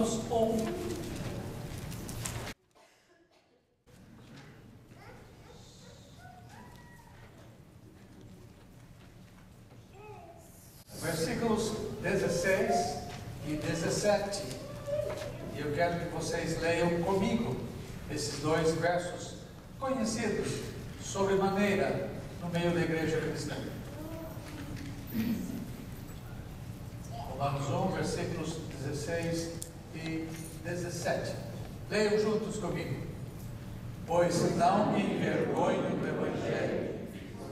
Romanos 1. Versículos 16 e 17. E eu quero que vocês leiam comigo esses dois versos conhecidos sobremaneira no meio da igreja cristã. Romanos 1, versículos 16 e 17. Leiam juntos comigo. Pois não me envergonho do Evangelho,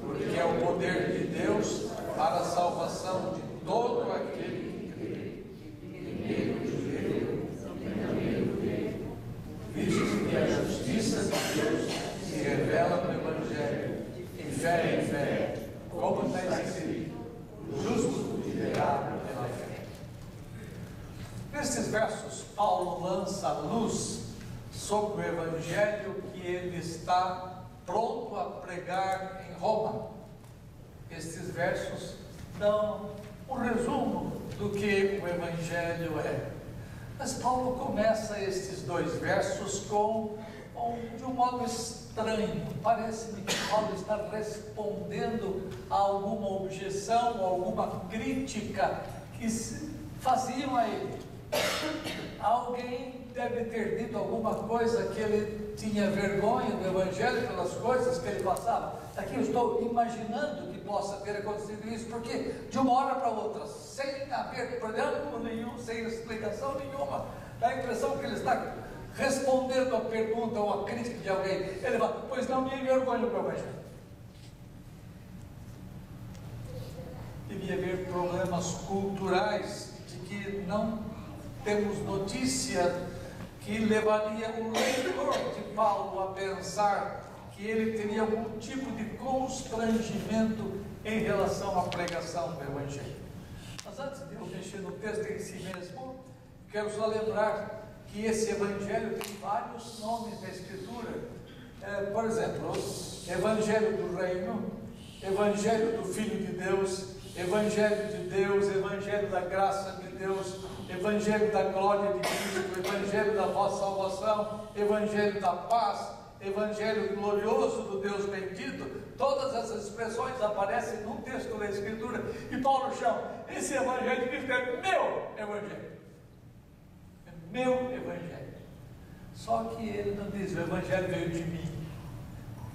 porque é o poder de Deus para a salvação de todo aquele que crê, primeiro judeu, também grego, visto que a justiça de Deus se revela no Evangelho, em fé, como está escrito, o justo viverá pela fé. Nestes versos, Paulo lança luz sobre o Evangelho que ele está pronto a pregar em Roma. Estes versos dão um resumo do que o Evangelho é. Mas Paulo começa estes dois versos de um modo estranho. Parece-me que Paulo está respondendo a alguma objeção, alguma crítica que faziam a ele. Alguém deve ter dito alguma coisa que ele tinha vergonha do Evangelho pelas coisas que ele passava. Aqui eu estou imaginando que possa ter acontecido isso, porque de uma hora para outra, sem haver preâmbulo nenhum, sem explicação nenhuma, dá a impressão que ele está respondendo a pergunta ou a crítica de alguém. Ele fala: pois não me envergonho do Evangelho. Devia haver problemas culturais de que não temos notícia, que levaria o leitor de Paulo a pensar que ele teria algum tipo de constrangimento em relação à pregação do Evangelho. Mas antes de eu mexer no texto em si mesmo, quero só lembrar que esse Evangelho tem vários nomes na Escritura. Por exemplo, Evangelho do Reino, Evangelho do Filho de Deus, Evangelho de Deus, Evangelho da Graça de Deus, Evangelho da Glória de Cristo, Evangelho da vossa salvação, Evangelho da paz, Evangelho glorioso do Deus bendito. Todas essas expressões aparecem num texto da Escritura e Paulo chama esse Evangelho de Cristo é meu Evangelho. É meu Evangelho. Só que ele não diz o Evangelho veio de mim.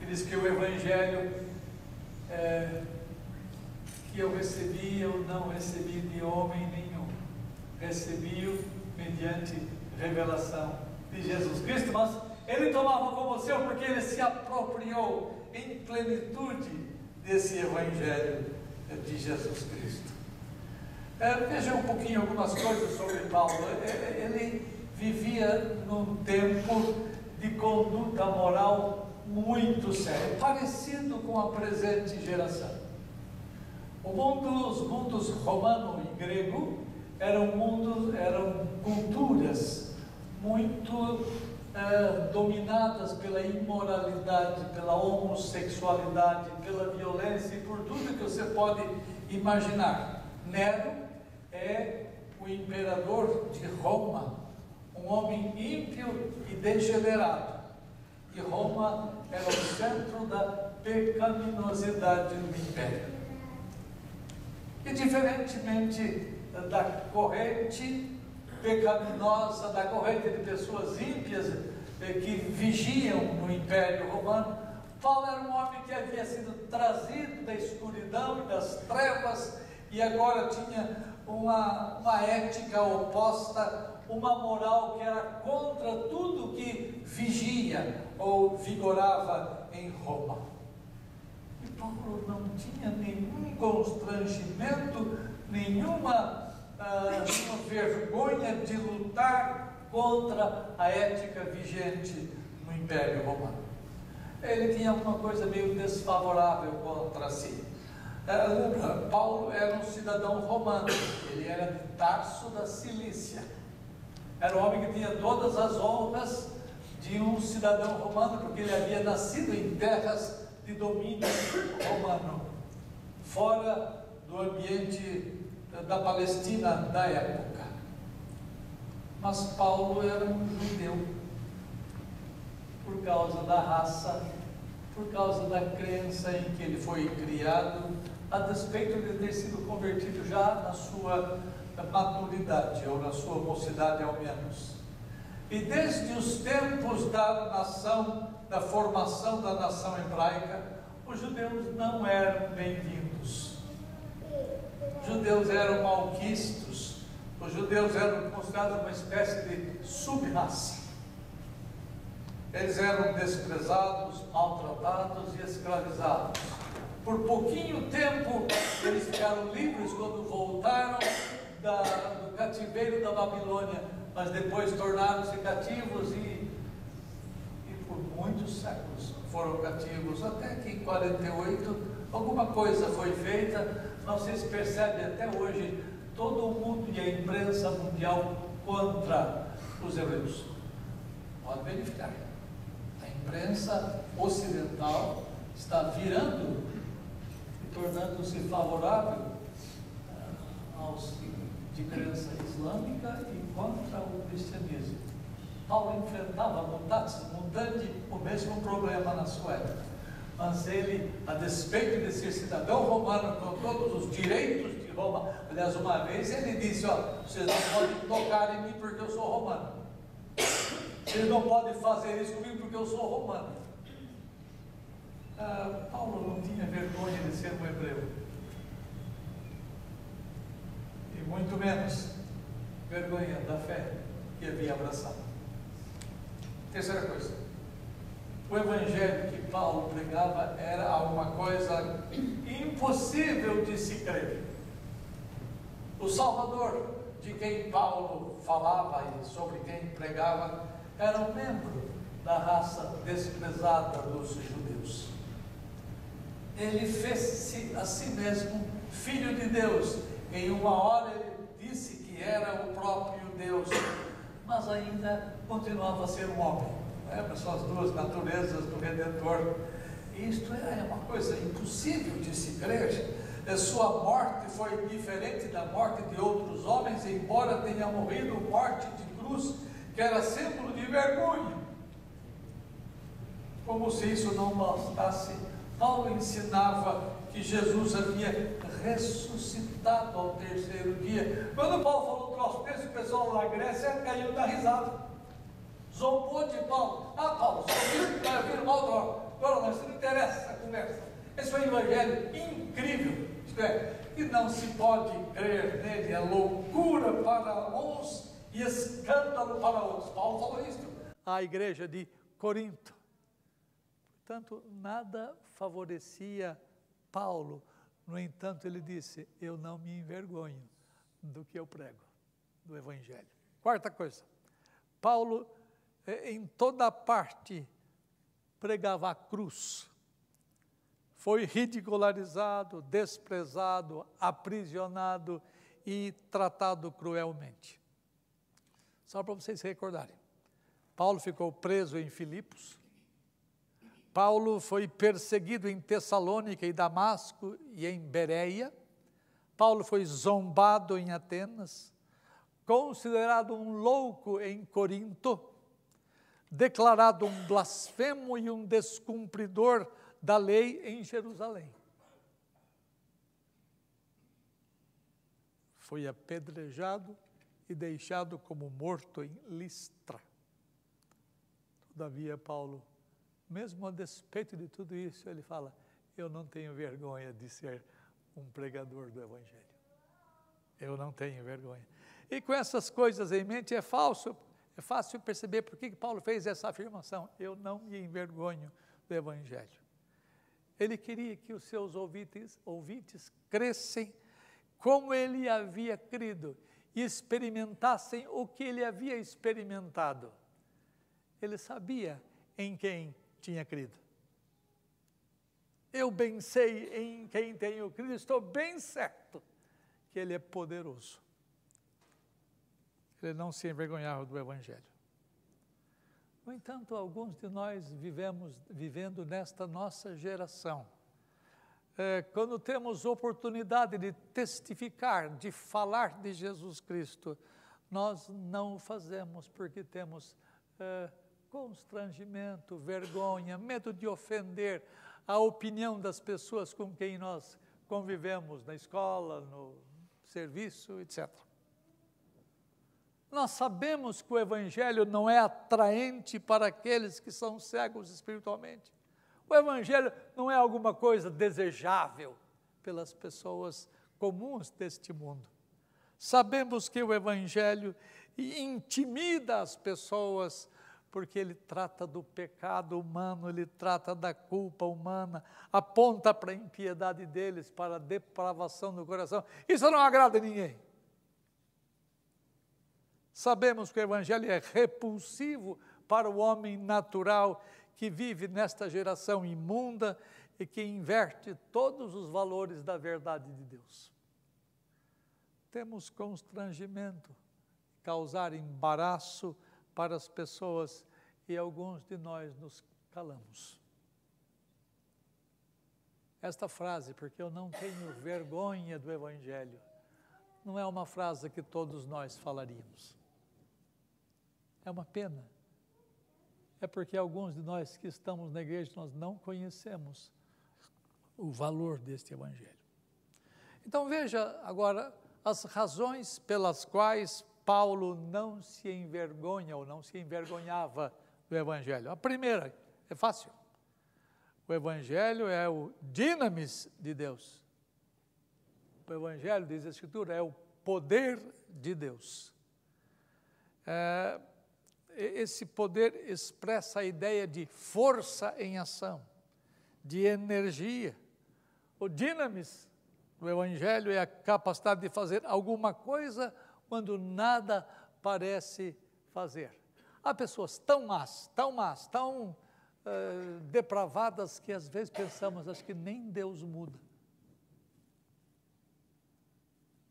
Ele diz que o Evangelho que eu recebi, eu não recebi de homem nenhum. Recebi-o mediante revelação de Jesus Cristo, mas ele tomava como seu porque ele se apropriou em plenitude desse Evangelho de Jesus Cristo. Veja um pouquinho algumas coisas sobre Paulo. Ele vivia num tempo de conduta moral muito séria, parecido com a presente geração. Os mundos romano e grego eram culturas muito dominadas pela imoralidade, pela homossexualidade, pela violência e por tudo que você pode imaginar. Nero é o imperador de Roma, um homem ímpio e degenerado. E Roma era o centro da pecaminosidade do império. E diferentemente da corrente pecaminosa, da corrente de pessoas ímpias que vigiam no Império Romano, Paulo era um homem que havia sido trazido da escuridão e das trevas e agora tinha uma ética oposta, uma moral que era contra tudo que vigia ou vigorava em Roma. E Paulo não tinha nenhum constrangimento, nenhuma vergonha de lutar contra a ética vigente no Império Romano. Ele tinha alguma coisa meio desfavorável contra si. Paulo era um cidadão romano, ele era de Tarso da Cilícia. Era um homem que tinha todas as honras de um cidadão romano, porque ele havia nascido em terras de domínio romano, fora do ambiente da Palestina da época. Mas Paulo era um judeu, por causa da raça, por causa da crença em que ele foi criado, a despeito de ter sido convertido já na sua maturidade, ou na sua mocidade ao menos. E desde os tempos da formação da nação hebraica, os judeus não eram bem-vindos. Os judeus eram malquistos, os judeus eram considerados uma espécie de sub-raça. Eles eram desprezados, maltratados e escravizados. Por pouquinho tempo, eles ficaram livres quando voltaram do cativeiro da Babilônia, mas depois tornaram-se cativos e por muitos séculos foram cativos, até que em 48 alguma coisa foi feita. Não sei se percebe até hoje todo o mundo e a imprensa mundial contra os hebreus. Pode verificar, a imprensa ocidental está virando e tornando-se favorável aos de crença islâmica e contra o cristianismo. Paulo enfrentava mutante o mesmo problema na sua época, mas ele, a despeito de ser cidadão romano com todos os direitos de Roma, aliás, uma vez ele disse: vocês não podem tocar em mim porque eu sou romano, vocês não podem fazer isso comigo porque eu sou romano. Paulo não tinha vergonha de ser um hebreu, e muito menos vergonha da fé que havia abraçado. Terceira coisa, o evangelho que Paulo pregava era alguma coisa impossível de se crer. O Salvador, de quem Paulo falava e sobre quem pregava, era um membro da raça desprezada dos judeus. Ele fez-se a si mesmo filho de Deus. Em uma hora ele disse que era o próprio Deus, mas ainda continuava a ser um homem. São as duas naturezas do Redentor. Isto é uma coisa impossível de se crer. Sua morte foi diferente da morte de outros homens, embora tenha morrido morte de cruz, que era símbolo de vergonha. Como se isso não bastasse, Paulo ensinava que Jesus havia ressuscitado ao terceiro dia. Quando Paulo falou troço desse, o pessoal lá na Grécia caiu da risada, zombou de Paulo. Paulo, você vai ouvir mal droga. Agora, mas não interessa essa conversa. Esse foi um evangelho incrível, isto é, que não se pode crer nele, é loucura para uns e escândalo para outros. Paulo falou isso à igreja de Corinto. Portanto, nada favorecia Paulo. No entanto, ele disse: eu não me envergonho do que eu prego, do evangelho. Quarta coisa, Paulo, em toda parte, pregava a cruz. Foi ridicularizado, desprezado, aprisionado e tratado cruelmente. Só para vocês se recordarem, Paulo ficou preso em Filipos. Paulo foi perseguido em Tessalônica e Damasco e em Bereia. Paulo foi zombado em Atenas, considerado um louco em Corinto, declarado um blasfemo e um descumpridor da lei em Jerusalém. Foi apedrejado e deixado como morto em Listra. Todavia, Paulo, mesmo a despeito de tudo isso, ele fala: eu não tenho vergonha de ser um pregador do evangelho. Eu não tenho vergonha. E com essas coisas em mente, é fácil perceber por que Paulo fez essa afirmação: eu não me envergonho do evangelho. Ele queria que os seus ouvintes crescem como ele havia crido e experimentassem o que ele havia experimentado. Ele sabia em quem tinha crido. Eu bem sei em quem tenho crido, estou bem certo que ele é poderoso. Ele não se envergonhava do evangelho. No entanto, alguns de nós vivendo nesta nossa geração, quando temos oportunidade de testificar, de falar de Jesus Cristo, nós não o fazemos porque temos constrangimento, vergonha, medo de ofender a opinião das pessoas com quem nós convivemos na escola, no serviço, etc. Nós sabemos que o Evangelho não é atraente para aqueles que são cegos espiritualmente. O Evangelho não é alguma coisa desejável pelas pessoas comuns deste mundo. Sabemos que o Evangelho intimida as pessoas, porque ele trata do pecado humano, ele trata da culpa humana, aponta para a impiedade deles, para a depravação do coração. Isso não agrada a ninguém. Sabemos que o Evangelho é repulsivo para o homem natural que vive nesta geração imunda e que inverte todos os valores da verdade de Deus. Temos constrangimento, causar embaraço para as pessoas e alguns de nós nos calamos. Esta frase, porque eu não tenho vergonha do Evangelho, não é uma frase que todos nós falaríamos. É uma pena. É porque alguns de nós que estamos na igreja, nós não conhecemos o valor deste Evangelho. Então veja agora as razões pelas quais Paulo não se envergonha ou não se envergonhava do Evangelho. A primeira é fácil. O Evangelho é o dinamis de Deus. O Evangelho, diz a Escritura, é o poder de Deus. Esse poder expressa a ideia de força em ação, de energia. O dinamis do Evangelho é a capacidade de fazer alguma coisa quando nada parece fazer. Há pessoas tão más, tão depravadas que às vezes pensamos, acho que nem Deus muda.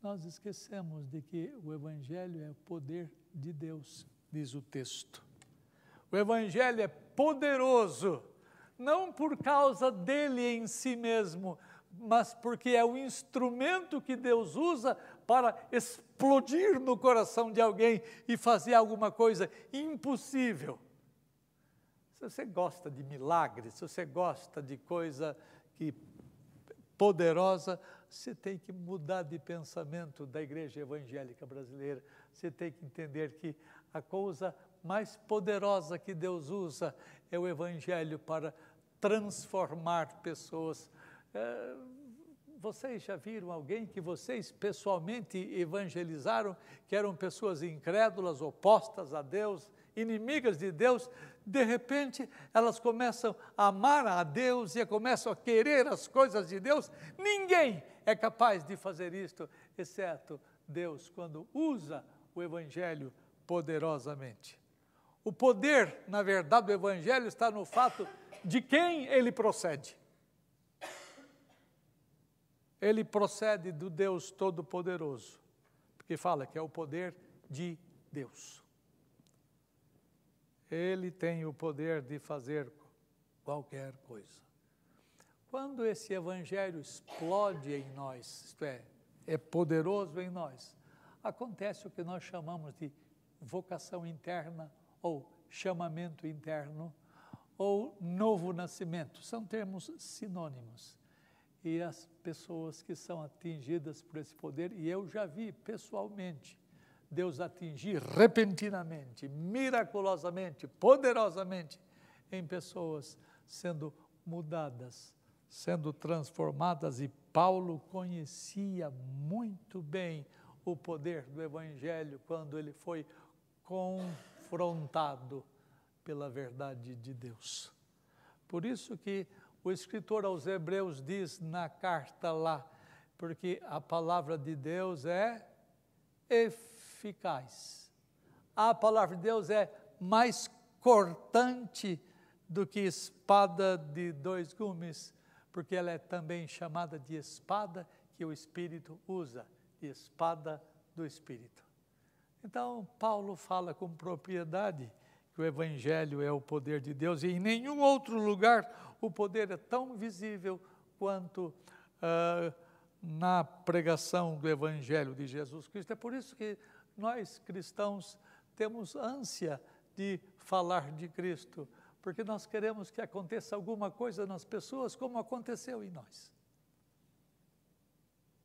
Nós esquecemos de que o Evangelho é o poder de Deus, diz o texto. O Evangelho é poderoso, não por causa dele em si mesmo, mas porque é o instrumento que Deus usa para explodir no coração de alguém e fazer alguma coisa impossível. Se você gosta de milagres, se você gosta de coisa poderosa, você tem que mudar de pensamento da igreja evangélica brasileira. Você tem que entender que a coisa mais poderosa que Deus usa é o Evangelho para transformar pessoas. Vocês já viram alguém que vocês pessoalmente evangelizaram, que eram pessoas incrédulas, opostas a Deus, inimigas de Deus? De repente, elas começam a amar a Deus e começam a querer as coisas de Deus. Ninguém é capaz de fazer isto, exceto Deus, quando usa o Evangelho poderosamente. O poder, na verdade, do Evangelho está no fato de quem ele procede. Ele procede do Deus Todo-Poderoso, porque fala que é o poder de Deus. Ele tem o poder de fazer qualquer coisa. Quando esse Evangelho explode em nós, isto é poderoso em nós, acontece o que nós chamamos de vocação interna, ou chamamento interno, ou novo nascimento. São termos sinônimos. E as pessoas que são atingidas por esse poder, e eu já vi pessoalmente Deus atingir repentinamente, miraculosamente, poderosamente em pessoas sendo mudadas, sendo transformadas, e Paulo conhecia muito bem o poder do Evangelho quando ele foi confrontado pela verdade de Deus. Por isso que o escritor aos Hebreus diz na carta lá, porque a palavra de Deus é eficaz. A palavra de Deus é mais cortante do que espada de dois gumes, porque ela é também chamada de espada que o Espírito usa, espada do Espírito. Então, Paulo fala com propriedade que o Evangelho é o poder de Deus, e em nenhum outro lugar o poder é tão visível quanto na pregação do Evangelho de Jesus Cristo. É por isso que nós cristãos temos ânsia de falar de Cristo, porque nós queremos que aconteça alguma coisa nas pessoas, como aconteceu em nós.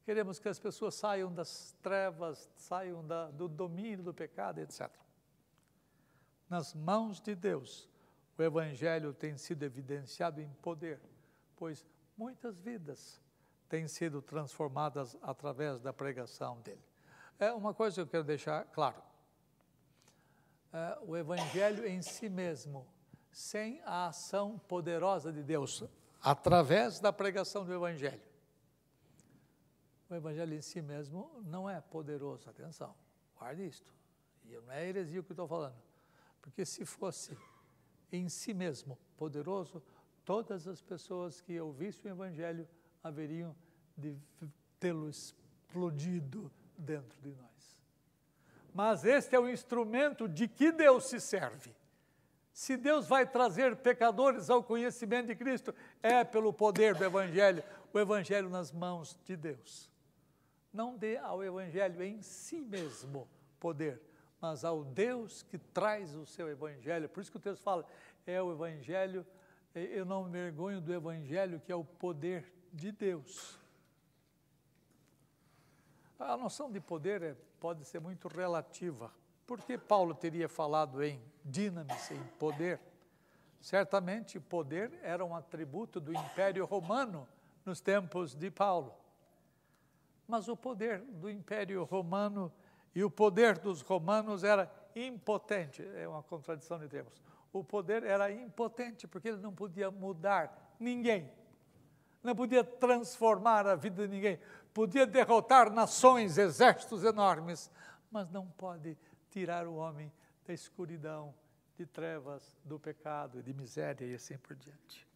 Queremos que as pessoas saiam das trevas, saiam do domínio do pecado, etc. Nas mãos de Deus, o Evangelho tem sido evidenciado em poder, pois muitas vidas têm sido transformadas através da pregação dele. Uma coisa que eu quero deixar claro. O Evangelho em si mesmo, sem a ação poderosa de Deus, através da pregação do Evangelho, o Evangelho em si mesmo não é poderoso. Atenção, guarde isto. E não é heresia o que eu estou falando. Porque se fosse em si mesmo poderoso, todas as pessoas que ouvissem o Evangelho haveriam de tê-lo explodido dentro de nós. Mas este é o instrumento de que Deus se serve. Se Deus vai trazer pecadores ao conhecimento de Cristo, é pelo poder do Evangelho, o Evangelho nas mãos de Deus. Não dê ao Evangelho em si mesmo poder, mas ao Deus que traz o seu Evangelho. Por isso que o texto fala, é o Evangelho, eu não me vergonho do Evangelho, que é o poder de Deus. A noção de poder pode ser muito relativa. Por que Paulo teria falado em dinamis, em poder? Certamente, poder era um atributo do Império Romano nos tempos de Paulo. Mas o poder do Império Romano e o poder dos romanos era impotente. É uma contradição de termos. O poder era impotente, porque ele não podia mudar ninguém. Não podia transformar a vida de ninguém. Podia derrotar nações, exércitos enormes, mas não pode tirar o homem da escuridão, de trevas, do pecado, de miséria e assim por diante.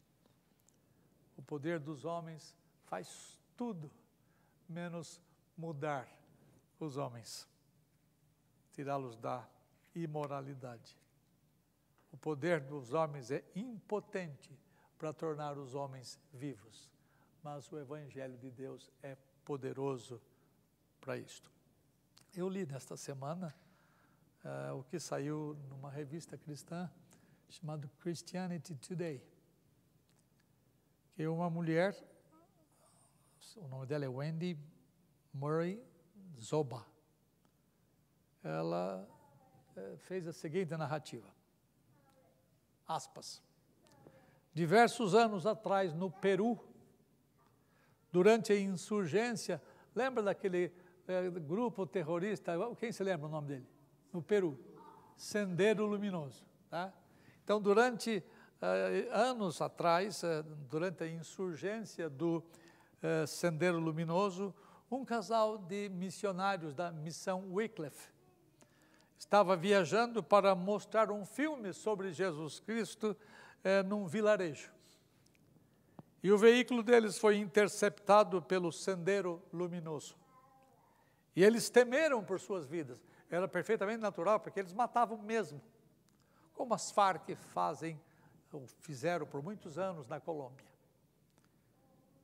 O poder dos homens faz tudo, menos mudar os homens, tirá-los da imoralidade. O poder dos homens é impotente para tornar os homens vivos, mas o Evangelho de Deus é poderoso para isto. Eu li nesta semana o que saiu numa revista cristã chamada Christianity Today, que uma mulher, o nome dela é Wendy Murray Zoba, ela fez a seguinte narrativa, aspas, diversos anos atrás no Peru, durante a insurgência, lembra daquele grupo terrorista, quem se lembra o nome dele? No Peru, Sendero Luminoso. Tá? Então, durante anos atrás, durante a insurgência do Sendero Luminoso, um casal de missionários da missão Wycliffe estava viajando para mostrar um filme sobre Jesus Cristo num vilarejo. E o veículo deles foi interceptado pelo Sendero Luminoso. E eles temeram por suas vidas. Era perfeitamente natural, porque eles matavam mesmo, como as Farc fazem, ou fizeram por muitos anos na Colômbia.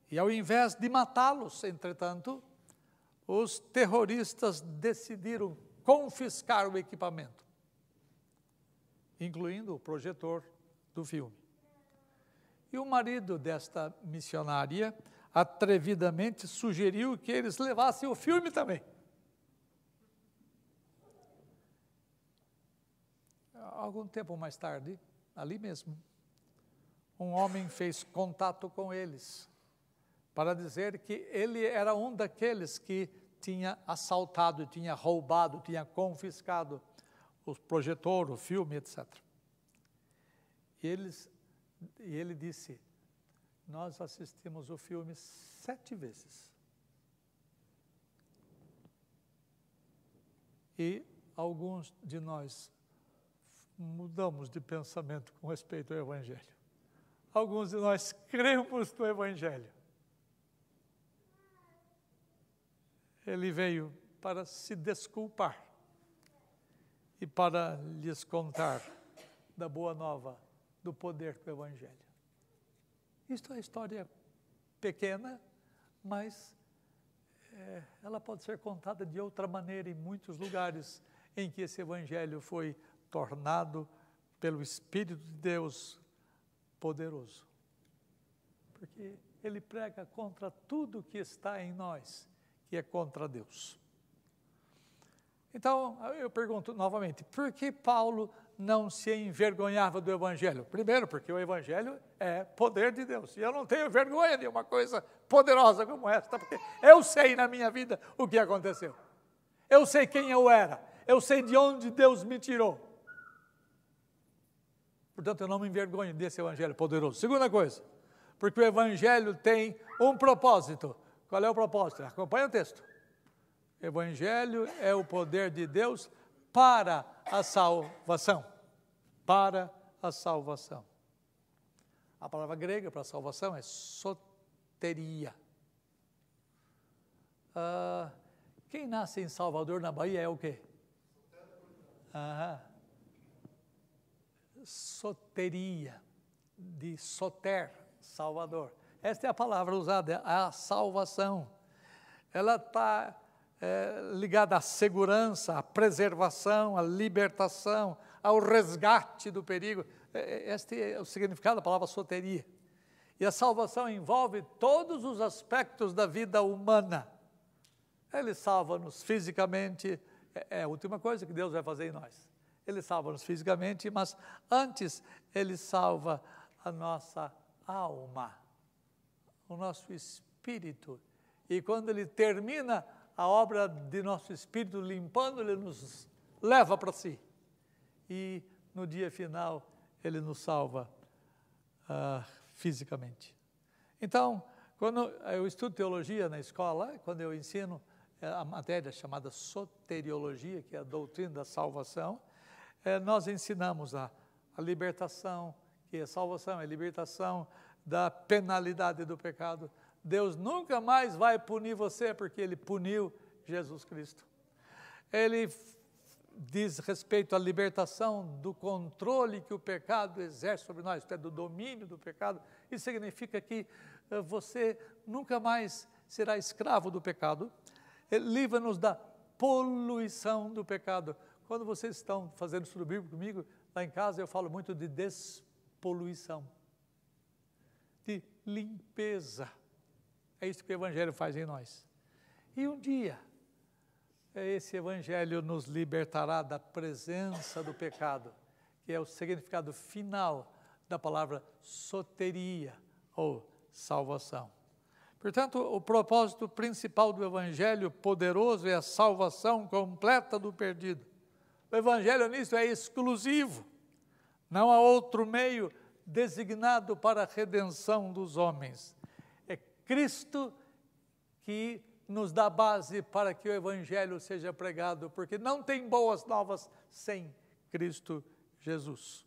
E ao invés de matá-los, entretanto, os terroristas decidiram confiscar o equipamento, incluindo o projetor do filme. E o marido desta missionária atrevidamente sugeriu que eles levassem o filme também. Algum tempo mais tarde, ali mesmo, um homem fez contato com eles para dizer que ele era um daqueles que tinha assaltado, tinha roubado, tinha confiscado o projetor, o filme, etc. E ele disse, nós assistimos o filme 7 vezes. E alguns de nós mudamos de pensamento com respeito ao Evangelho. Alguns de nós cremos no Evangelho. Ele veio para se desculpar e para lhes contar da boa nova, do poder do Evangelho. Isto é história pequena, mas ela pode ser contada de outra maneira em muitos lugares em que esse evangelho foi tornado pelo Espírito de Deus poderoso. Porque ele prega contra tudo que está em nós, que é contra Deus. Então, eu pergunto novamente, por que Paulo não se envergonhava do Evangelho? Primeiro, porque o Evangelho é poder de Deus. E eu não tenho vergonha de uma coisa poderosa como esta, porque eu sei na minha vida o que aconteceu. Eu sei quem eu era. Eu sei de onde Deus me tirou. Portanto, eu não me envergonho desse Evangelho poderoso. Segunda coisa, porque o Evangelho tem um propósito. Qual é o propósito? Acompanha o texto. O Evangelho é o poder de Deus para a salvação. Para a salvação. A palavra grega para salvação é soteria. Quem nasce em Salvador, na Bahia, é o quê? Soteria, de soter, Salvador. Esta é a palavra usada, a salvação. Ela está ligada à segurança, à preservação, à libertação, ao resgate do perigo. Este é o significado da palavra soteria. E a salvação envolve todos os aspectos da vida humana. Ele salva-nos fisicamente, é a última coisa que Deus vai fazer em nós. Ele salva-nos fisicamente, mas antes ele salva a nossa alma, o nosso espírito. E quando ele termina a obra de nosso espírito limpando, ele nos leva para si. E no dia final, ele nos salva fisicamente. Então, quando eu estudo teologia na escola, quando eu ensino a matéria chamada soteriologia, que é a doutrina da salvação, nós ensinamos a libertação, que a salvação é a libertação da penalidade do pecado. Deus nunca mais vai punir você, porque Ele puniu Jesus Cristo. Ele diz respeito à libertação do controle que o pecado exerce sobre nós, isto é, do domínio do pecado. Isso significa que você nunca mais será escravo do pecado. Ele livra-nos da poluição do pecado. Quando vocês estão fazendo estudo bíblico comigo, lá em casa eu falo muito de despoluição, de limpeza. É isso que o Evangelho faz em nós. E um dia, esse Evangelho nos libertará da presença do pecado, que é o significado final da palavra soteria, ou salvação. Portanto, o propósito principal do Evangelho poderoso é a salvação completa do perdido. O Evangelho nisso é exclusivo. Não há outro meio designado para a redenção dos homens. É Cristo que nos dá base para que o Evangelho seja pregado, porque não tem boas novas sem Cristo Jesus.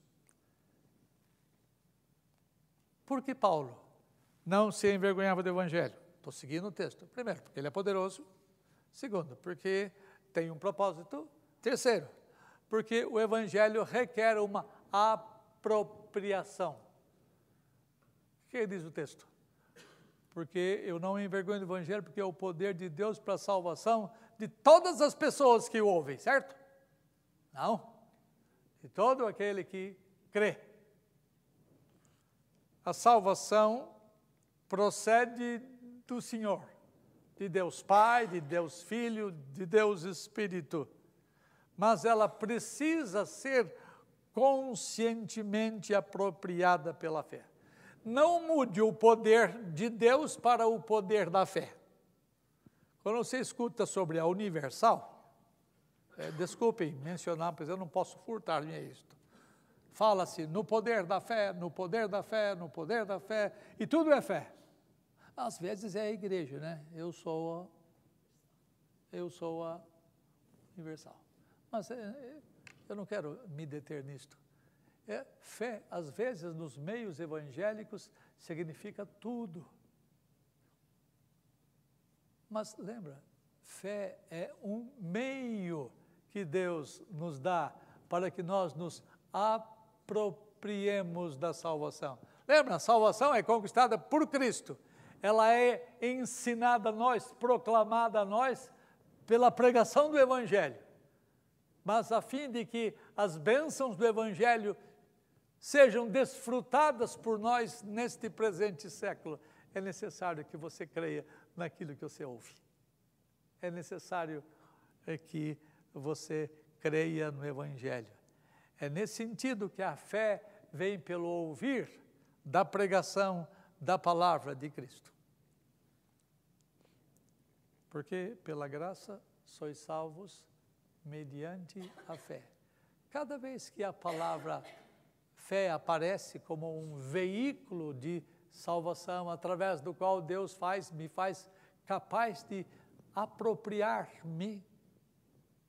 Por que Paulo não se envergonhava do Evangelho? Estou seguindo o texto. Primeiro, porque ele é poderoso. Segundo, porque tem um propósito. Terceiro, porque o Evangelho requer uma apropriação. O que diz o texto? Porque eu não me envergonho do Evangelho, porque é o poder de Deus para a salvação de todas as pessoas que o ouvem, certo? Não. De todo aquele que crê. A salvação procede do Senhor, de Deus Pai, de Deus Filho, de Deus Espírito. Mas ela precisa ser conscientemente apropriada pela fé. Não mude o poder de Deus para o poder da fé. Quando você escuta sobre a Universal, desculpem mencionar, pois eu não posso furtar-me a isto. Fala-se no poder da fé, no poder da fé, no poder da fé, e tudo é fé. Às vezes é a igreja, né? Eu sou a Universal. Mas eu não quero me deter nisto. Fé, às vezes, nos meios evangélicos, significa tudo. Mas lembra, fé é um meio que Deus nos dá para que nós nos apropriemos da salvação. Lembra, a salvação é conquistada por Cristo. ela é ensinada a nós, proclamada a nós, pela pregação do Evangelho. Mas a fim de que as bênçãos do Evangelho sejam desfrutadas por nós neste presente século, é necessário que você creia naquilo que você ouve. É necessário que você creia no Evangelho. É nesse sentido que a fé vem pelo ouvir da pregação da palavra de Cristo. Porque pela graça sois salvos mediante a fé. Cada vez que a palavra fé aparece como um veículo de salvação, através do qual Deus me faz capaz de apropriar-me,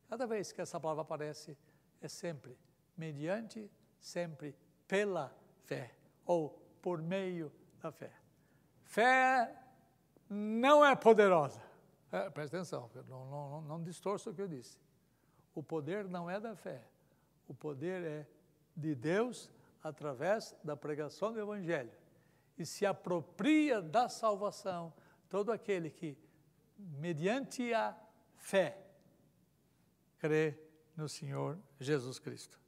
cada vez que essa palavra aparece, é sempre mediante, sempre pela fé, ou por meio da fé. Fé não é poderosa. Presta atenção, não distorça o que eu disse. O poder não é da fé. O poder é de Deus através da pregação do Evangelho. E se apropria da salvação todo aquele que, mediante a fé, crê no Senhor Jesus Cristo.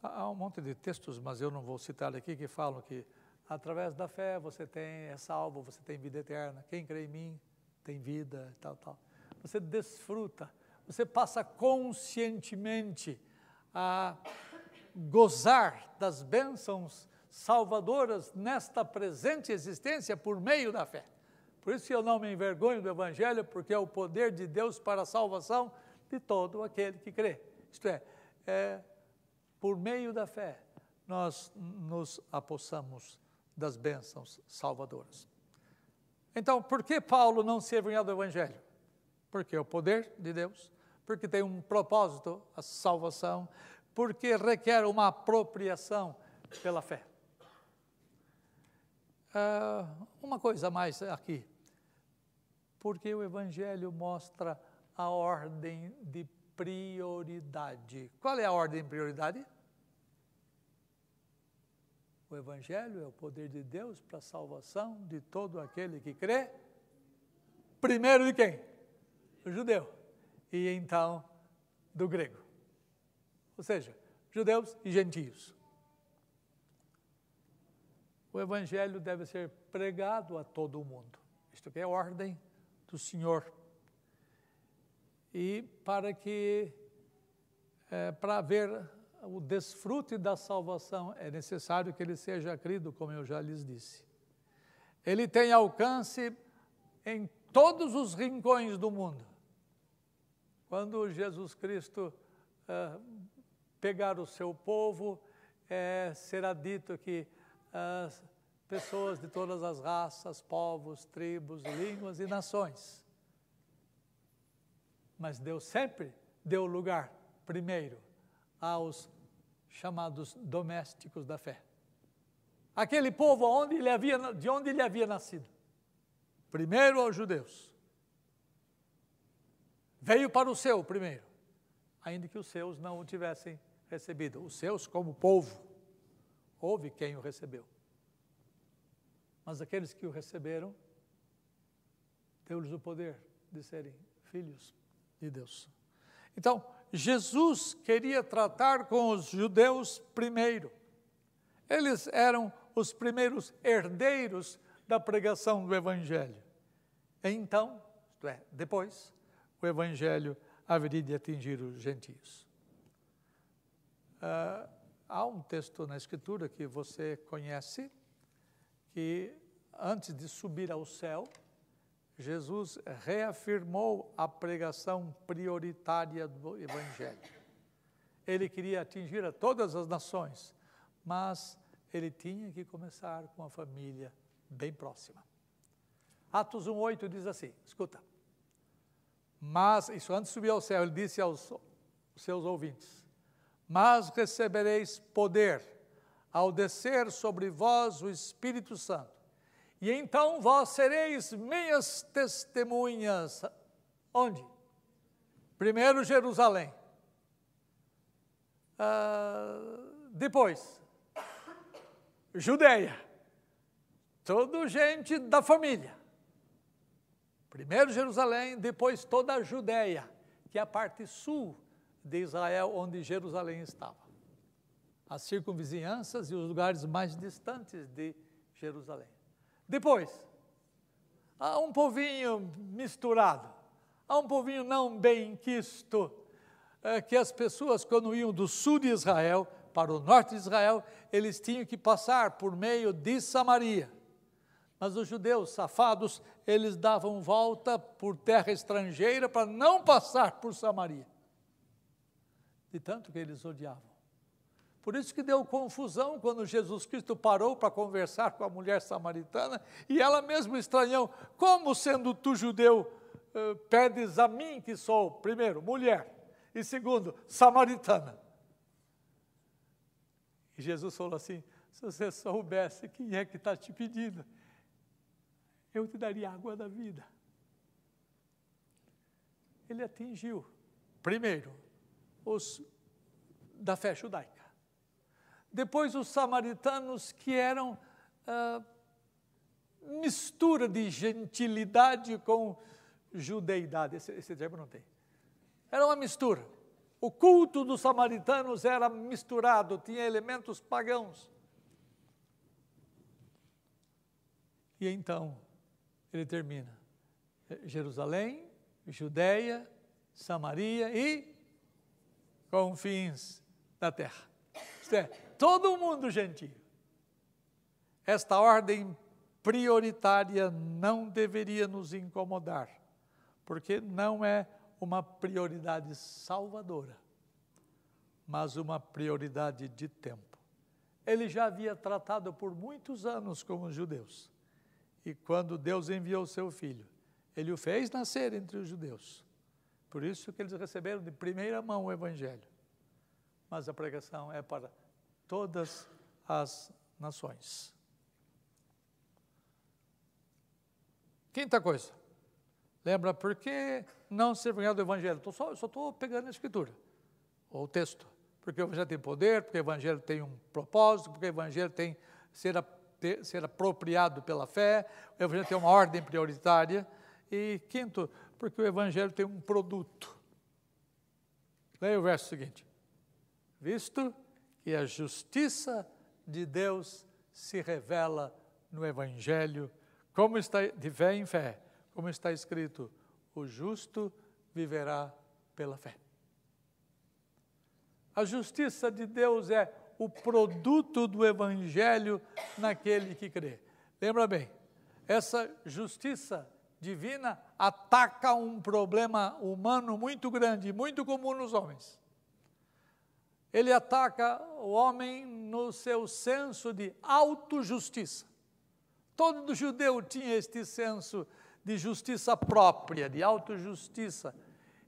Há um monte de textos, mas eu não vou citar aqui, que falam que através da fé você é salvo, você tem vida eterna. Quem crê em mim tem vida, tal. Você desfruta, você passa conscientemente a gozar das bênçãos salvadoras nesta presente existência por meio da fé. Por isso eu não me envergonho do Evangelho, porque é o poder de Deus para a salvação de todo aquele que crê. Isto é por meio da fé nós nos apossamos das bênçãos salvadoras. Então, por que Paulo não se envergonhou do Evangelho? Porque é o poder de Deus, porque tem um propósito, a salvação, porque requer uma apropriação pela fé. Uma coisa a mais aqui, porque o Evangelho mostra a ordem de prioridade. Qual é a ordem de prioridade? O Evangelho é o poder de Deus para a salvação de todo aquele que crê. Primeiro de quem? Do judeu. E então do grego. Ou seja, judeus e gentios. O Evangelho deve ser pregado a todo o mundo. Isto que é a ordem do Senhor. E para haver o desfrute da salvação, é necessário que ele seja crido, como eu já lhes disse. Ele tem alcance em todos os rincões do mundo. Quando Jesus Cristo pegar o seu povo, será dito que as pessoas de todas as raças, povos, tribos, línguas e nações. Mas Deus sempre deu lugar, primeiro, aos chamados domésticos da fé. Aquele povo de onde ele havia nascido. Primeiro aos judeus. Veio para o seu primeiro, ainda que os seus não o tivessem recebido. Os seus como povo, houve quem o recebeu. Mas aqueles que o receberam, deu-lhes o poder de serem filhos de Deus. Então, Jesus queria tratar com os judeus primeiro. Eles eram os primeiros herdeiros da pregação do Evangelho. Então, isto é, depois, o Evangelho haveria de atingir os gentios. Há um texto na Escritura que você conhece, que antes de subir ao céu, Jesus reafirmou a pregação prioritária do Evangelho. Ele queria atingir a todas as nações, mas ele tinha que começar com a família bem próxima. Atos 1:8 diz assim, escuta. Mas, isso antes de subir ao céu, ele disse aos seus ouvintes, mas recebereis poder ao descer sobre vós o Espírito Santo. E então vós sereis minhas testemunhas. Onde? Primeiro Jerusalém. Depois, Judeia. toda gente da família. Primeiro Jerusalém, depois toda a Judéia, que é a parte sul de Israel, onde Jerusalém estava. As circunvizinhanças e os lugares mais distantes de Jerusalém. Depois, há um povinho misturado, há um povinho não bem quisto, que as pessoas, quando iam do sul de Israel para o norte de Israel, eles tinham que passar por meio de Samaria. Mas os judeus safados, eles davam volta por terra estrangeira para não passar por Samaria. De tanto que eles odiavam. Por isso que deu confusão quando Jesus Cristo parou para conversar com a mulher samaritana, e ela mesmo estranhou, como sendo tu judeu, pedes a mim que sou, primeiro, mulher, e segundo, samaritana. E Jesus falou assim, se você soubesse quem é que está te pedindo, eu te daria água da vida. Ele atingiu, primeiro, os da fé judaica. Depois os samaritanos, que eram mistura de gentilidade com judeidade. Esse termo não tem. Era uma mistura. O culto dos samaritanos era misturado, tinha elementos pagãos. E então, ele termina. Jerusalém, Judéia, Samaria e confins da terra. Isto é, todo mundo gentio. Esta ordem prioritária não deveria nos incomodar, porque não é uma prioridade salvadora, mas uma prioridade de tempo. Ele já havia tratado por muitos anos com os judeus, e quando Deus enviou o seu Filho, Ele o fez nascer entre os judeus. Por isso que eles receberam de primeira mão o Evangelho. Mas a pregação é para todas as nações. Quinta coisa, lembra por que não ser do Evangelho? Eu só estou pegando a Escritura, ou o texto, porque o Evangelho tem poder, porque o Evangelho tem um propósito, porque o Evangelho tem ser apropriado pela fé, o Evangelho tem uma ordem prioritária, e quinto, porque o Evangelho tem um produto. Leia o verso seguinte. Visto que a justiça de Deus se revela no Evangelho, como está de fé em fé, como está escrito, o justo viverá pela fé. A justiça de Deus é o produto do Evangelho naquele que crê. Lembra bem, essa justiça divina ataca um problema humano muito grande, muito comum nos homens. Ele ataca o homem no seu senso de autojustiça. Todo judeu tinha este senso de justiça própria, de autojustiça,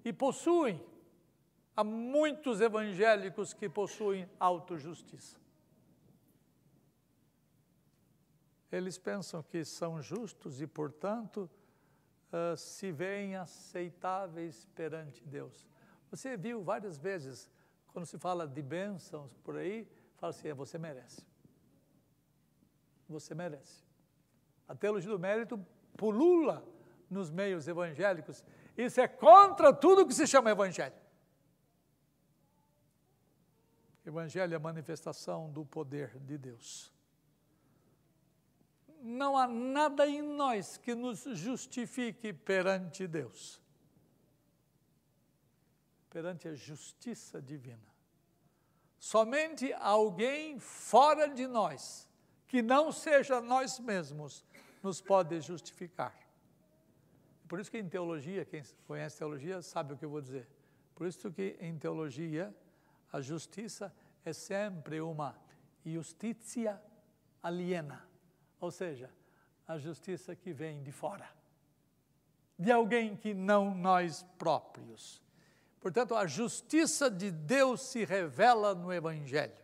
e possuem, há muitos evangélicos que possuem autojustiça. Eles pensam que são justos e, portanto, se veem aceitáveis perante Deus. Você viu várias vezes, quando se fala de bênçãos por aí, fala assim, você merece. Você merece. A teologia do mérito pulula nos meios evangélicos. Isso é contra tudo que se chama evangelho. Evangelho é a manifestação do poder de Deus. Não há nada em nós que nos justifique perante Deus, perante a justiça divina. Somente alguém fora de nós, que não seja nós mesmos, nos pode justificar. Por isso que em teologia, quem conhece teologia sabe o que eu vou dizer. Por isso que em teologia, a justiça é sempre uma justitia aliena, ou seja, a justiça que vem de fora, de alguém que não nós próprios. Portanto, a justiça de Deus se revela no Evangelho.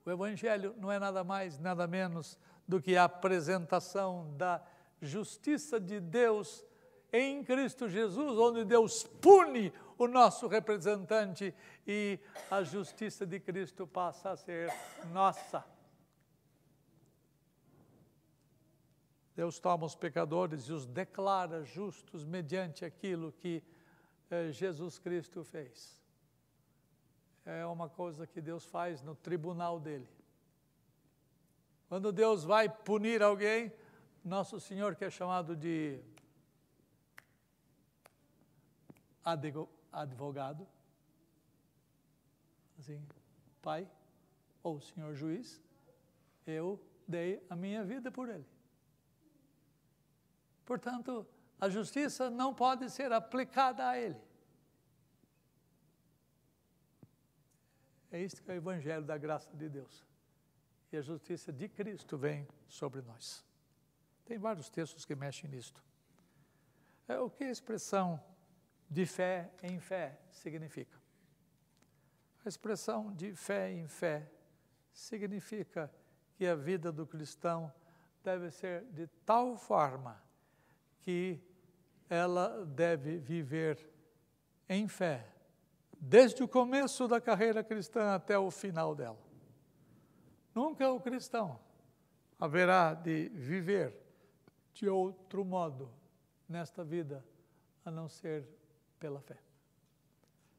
O Evangelho não é nada mais, nada menos do que a apresentação da justiça de Deus em Cristo Jesus, onde Deus pune o nosso representante e a justiça de Cristo passa a ser nossa. Deus toma os pecadores e os declara justos mediante aquilo que Jesus Cristo fez. É uma coisa que Deus faz no tribunal dele. Quando Deus vai punir alguém, nosso Senhor, que é chamado de advogado, assim, Pai, ou Senhor juiz, eu dei a minha vida por ele. Portanto, a justiça não pode ser aplicada a ele. É isto que é o Evangelho da graça de Deus. E a justiça de Cristo vem sobre nós. Tem vários textos que mexem nisto. O que a expressão de fé em fé significa? A expressão de fé em fé significa que a vida do cristão deve ser de tal forma que ela deve viver em fé, desde o começo da carreira cristã até o final dela. Nunca o cristão haverá de viver de outro modo nesta vida, a não ser pela fé.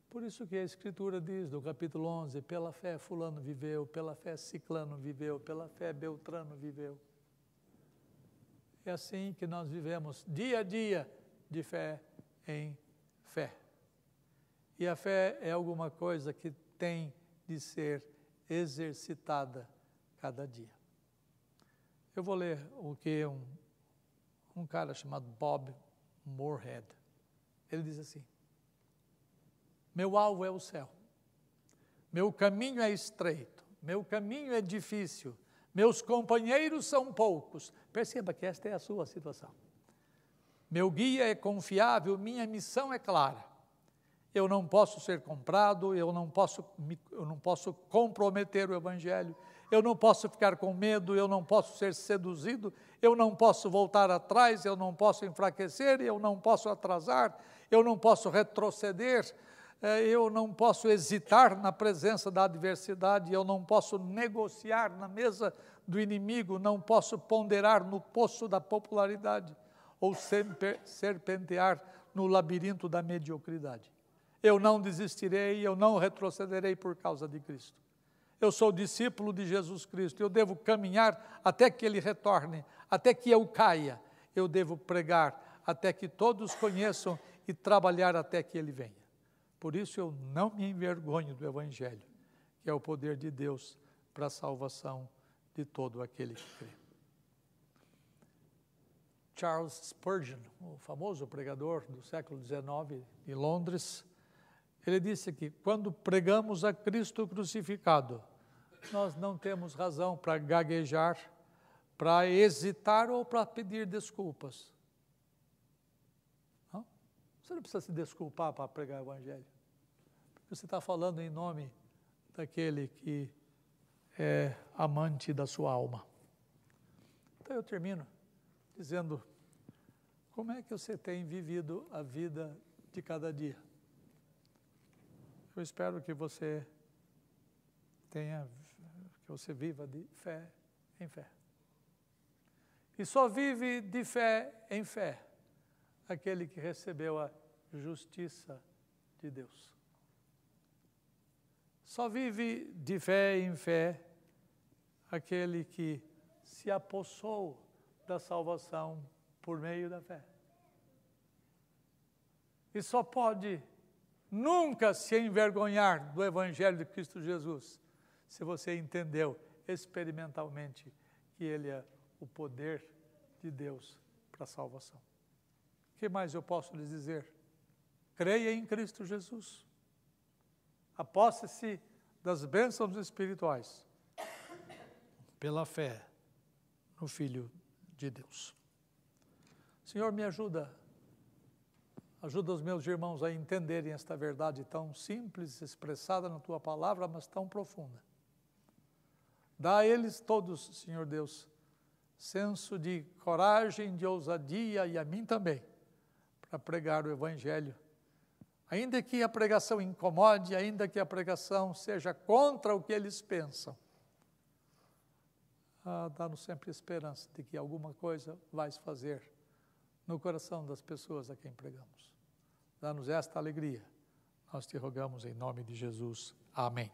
Por isso que a Escritura diz, no capítulo 11, pela fé fulano viveu, pela fé ciclano viveu, pela fé beltrano viveu. É assim que nós vivemos dia a dia de fé em fé. E a fé é alguma coisa que tem de ser exercitada cada dia. Eu vou ler o que um cara chamado Bob Moorhead. Ele diz assim: meu alvo é o céu, meu caminho é estreito, meu caminho é difícil, meus companheiros são poucos. Perceba que esta é a sua situação. Meu guia é confiável, minha missão é clara. Eu não posso ser comprado, eu não posso comprometer o Evangelho, eu não posso ficar com medo, eu não posso ser seduzido, eu não posso voltar atrás, eu não posso enfraquecer, eu não posso atrasar, eu não posso retroceder, eu não posso hesitar na presença da adversidade, eu não posso negociar na mesa do inimigo, não posso ponderar no poço da popularidade ou serpentear no labirinto da mediocridade. Eu não desistirei, eu não retrocederei por causa de Cristo. Eu sou discípulo de Jesus Cristo, eu devo caminhar até que Ele retorne, até que eu caia. Eu devo pregar até que todos conheçam e trabalhar até que Ele venha. Por isso eu não me envergonho do Evangelho, que é o poder de Deus para a salvação de todo aquele que crê. Charles Spurgeon, o famoso pregador do século XIX de Londres, ele disse que quando pregamos a Cristo crucificado, nós não temos razão para gaguejar, para hesitar ou para pedir desculpas. Não? Você não precisa se desculpar para pregar o Evangelho. Porque você está falando em nome daquele que é amante da sua alma. Então eu termino dizendo, como é que você tem vivido a vida de cada dia? Eu espero que você viva de fé em fé. E só vive de fé em fé aquele que recebeu a justiça de Deus. Só vive de fé em fé aquele que se apossou da salvação por meio da fé. E só pode nunca se envergonhar do Evangelho de Cristo Jesus, se você entendeu experimentalmente que Ele é o poder de Deus para a salvação. O que mais eu posso lhes dizer? Creia em Cristo Jesus. Aposse-se das bênçãos espirituais pela fé no Filho de Deus. Senhor, me ajuda os meus irmãos a entenderem esta verdade tão simples, expressada na Tua palavra, mas tão profunda. Dá a eles todos, Senhor Deus, senso de coragem, de ousadia, e a mim também, para pregar o Evangelho. Ainda que a pregação incomode, ainda que a pregação seja contra o que eles pensam, dá-nos sempre esperança de que alguma coisa vais fazer no coração das pessoas a quem pregamos. Dá-nos esta alegria. Nós te rogamos em nome de Jesus. Amém.